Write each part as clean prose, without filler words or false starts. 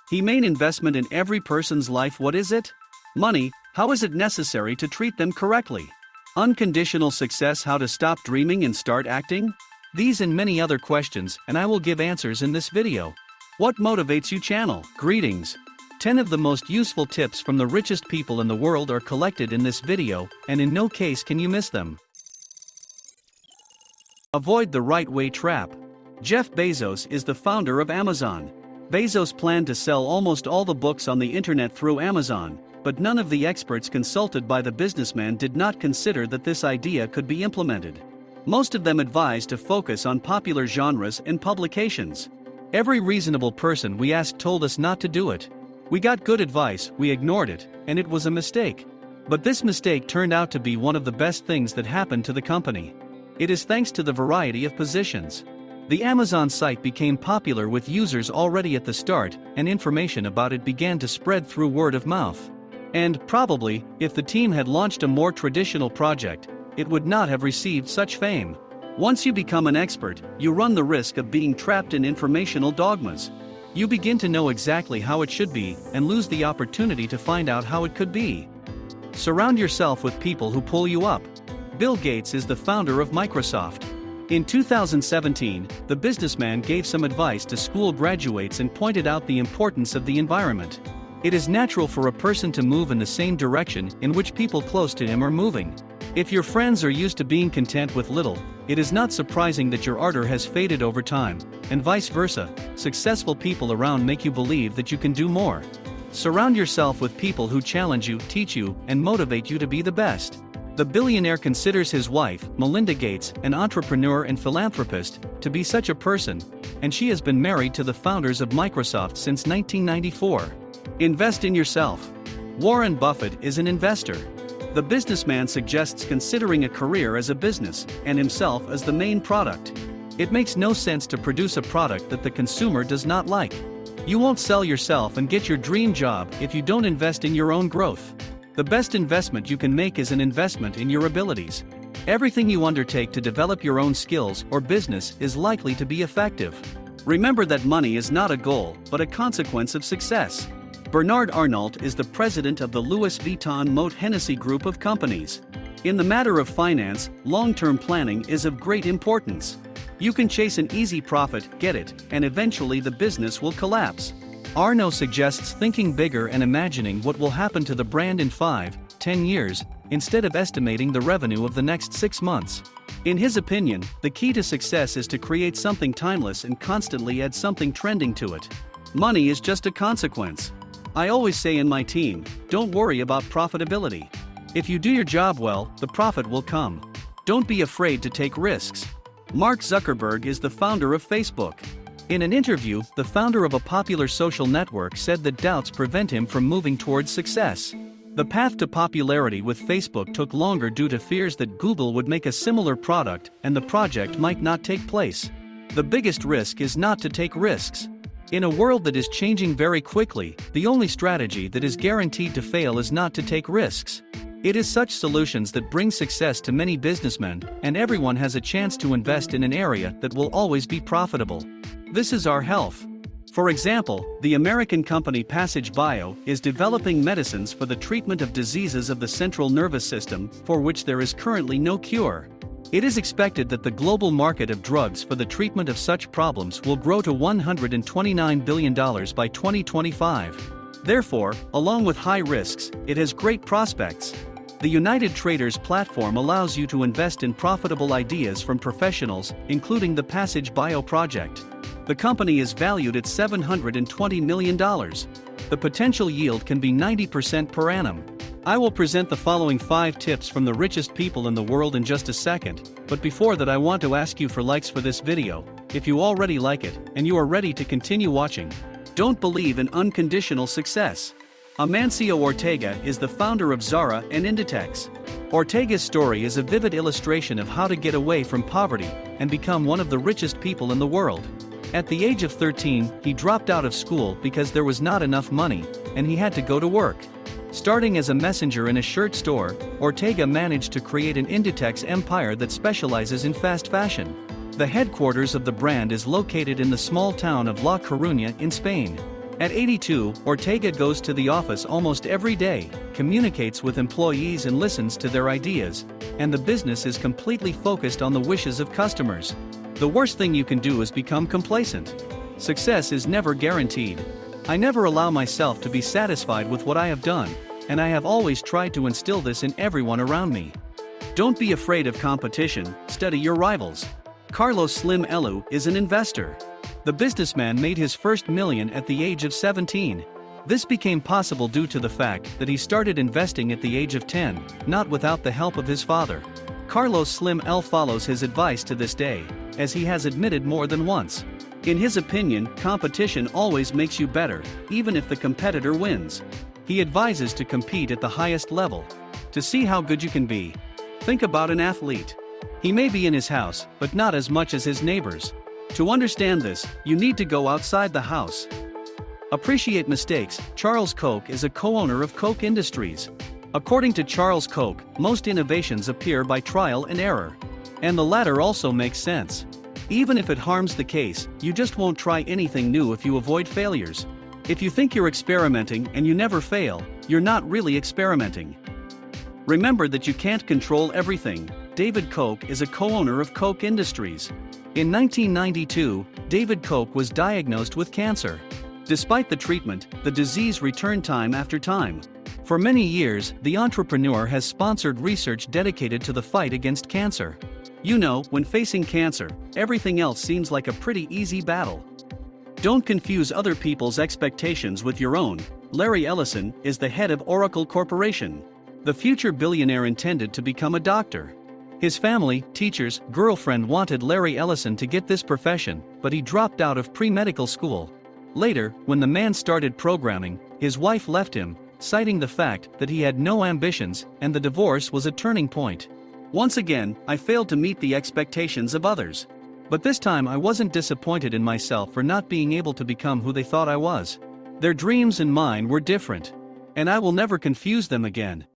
He main investment in every person's life. What is it? Money. How is it necessary to treat them correctly? Unconditional success. How to stop dreaming and start acting? These and many other questions, and I will give answers in this video. What motivates you channel? Greetings. 10 of the most useful tips from the richest people in the world are collected in this video, and in no case can you miss them. Avoid the right way trap. Jeff Bezos is the founder of Amazon. Bezos planned to sell almost all the books on the internet through Amazon, but none of the experts consulted by the businessman did not consider that this idea could be implemented. Most of them advised to focus on popular genres and publications. Every reasonable person we asked told us not to do it. We got good advice, we ignored it, and it was a mistake. But this mistake turned out to be one of the best things that happened to the company. It is thanks to the variety of positions. The Amazon site became popular with users already at the start, and information about it began to spread through word of mouth. And, probably, if the team had launched a more traditional project, it would not have received such fame. Once you become an expert, you run the risk of being trapped in informational dogmas. You begin to know exactly how it should be, and lose the opportunity to find out how it could be. Surround yourself with people who pull you up. Bill Gates is the founder of Microsoft. In 2017, the businessman gave some advice to school graduates and pointed out the importance of the environment. It is natural for a person to move in the same direction in which people close to him are moving. If your friends are used to being content with little, it is not surprising that your ardor has faded over time, and vice versa. Successful people around make you believe that you can do more. Surround yourself with people who challenge you, teach you, and motivate you to be the best. The billionaire considers his wife, Melinda Gates, an entrepreneur and philanthropist, to be such a person, and she has been married to the founders of Microsoft since 1994. Invest in yourself. Warren Buffett is an investor. The businessman suggests considering a career as a business, and himself as the main product. It makes no sense to produce a product that the consumer does not like. You won't sell yourself and get your dream job if you don't invest in your own growth. The best investment you can make is an investment in your abilities. Everything you undertake to develop your own skills or business is likely to be effective. Remember that money is not a goal, but a consequence of success. Bernard Arnault is the president of the Louis Vuitton Moët Hennessy group of companies. In the matter of finance, long-term planning is of great importance. You can chase an easy profit, get it, and eventually the business will collapse. Arnault suggests thinking bigger and imagining what will happen to the brand in 5-10 years, instead of estimating the revenue of the next 6 months. In his opinion, the key to success is to create something timeless and constantly add something trending to it. Money is just a consequence. I always say in my team, don't worry about profitability. If you do your job well, the profit will come. Don't be afraid to take risks. Mark Zuckerberg is the founder of Facebook. In an interview, the founder of a popular social network said that doubts prevent him from moving towards success. The path to popularity with Facebook took longer due to fears that Google would make a similar product and the project might not take place. The biggest risk is not to take risks. In a world that is changing very quickly, the only strategy that is guaranteed to fail is not to take risks. It is such solutions that bring success to many businessmen, and everyone has a chance to invest in an area that will always be profitable. This is our health. For example, the American company Passage Bio is developing medicines for the treatment of diseases of the central nervous system, for which there is currently no cure. It is expected that the global market of drugs for the treatment of such problems will grow to $129 billion by 2025. Therefore, along with high risks, it has great prospects. The United Traders platform allows you to invest in profitable ideas from professionals, including the Passage Bio project. The company is valued at $720 million. The potential yield can be 90% per annum. I will present the following 5 tips from the richest people in the world in just a second, but before that I want to ask you for likes for this video, if you already like it, and you are ready to continue watching. Don't believe in unconditional success. Amancio Ortega is the founder of Zara and Inditex. Ortega's story is a vivid illustration of how to get away from poverty and become one of the richest people in the world. At the age of 13, he dropped out of school because there was not enough money, and he had to go to work. Starting as a messenger in a shirt store, Ortega managed to create an Inditex empire that specializes in fast fashion. The headquarters of the brand is located in the small town of La Coruña in Spain. At 82, Ortega goes to the office almost every day, communicates with employees and listens to their ideas, and the business is completely focused on the wishes of customers. The worst thing you can do is become complacent. Success is never guaranteed. I never allow myself to be satisfied with what I have done, and I have always tried to instill this in everyone around me. Don't be afraid of competition, study your rivals. Carlos Slim Elu is an investor. The businessman made his first million at the age of 17. This became possible due to the fact that he started investing at the age of 10, not without the help of his father. Carlos Slim Elu follows his advice to this day, as he has admitted more than once. In his opinion, competition always makes you better, even if the competitor wins. He advises to compete at the highest level. To see how good you can be, think about an athlete. He may be in his house, but not as much as his neighbors. To understand this, you need to go outside the house. Appreciate mistakes. Charles Koch is a co-owner of Koch Industries. According to Charles Koch, most innovations appear by trial and error. And the latter also makes sense. Even if it harms the case, you just won't try anything new if you avoid failures. If you think you're experimenting and you never fail, you're not really experimenting. Remember that you can't control everything. David Koch is a co-owner of Koch Industries. In 1992, David Koch was diagnosed with cancer. Despite the treatment, the disease returned time after time. For many years, the entrepreneur has sponsored research dedicated to the fight against cancer. You know, when facing cancer, everything else seems like a pretty easy battle. Don't confuse other people's expectations with your own. Larry Ellison is the head of Oracle Corporation. The future billionaire intended to become a doctor. His family, teachers, girlfriend wanted Larry Ellison to get this profession, but he dropped out of pre-medical school. Later, when the man started programming, his wife left him, citing the fact that he had no ambitions, and the divorce was a turning point. Once again, I failed to meet the expectations of others. But this time I wasn't disappointed in myself for not being able to become who they thought I was. Their dreams and mine were different. And I will never confuse them again.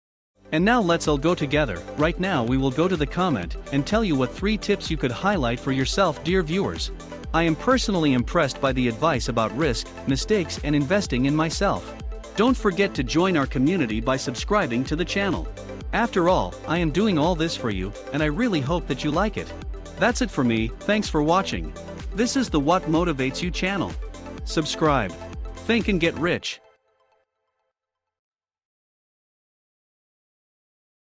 And now let's all go together. Right now we will go to the comment and tell you what 3 tips you could highlight for yourself, dear viewers. I am personally impressed by the advice about risk, mistakes and investing in myself. Don't forget to join our community by subscribing to the channel. After all, I am doing all this for you, and I really hope that you like it. That's it for me, thanks for watching. This is the What Motivates You channel. Subscribe. Think and get rich.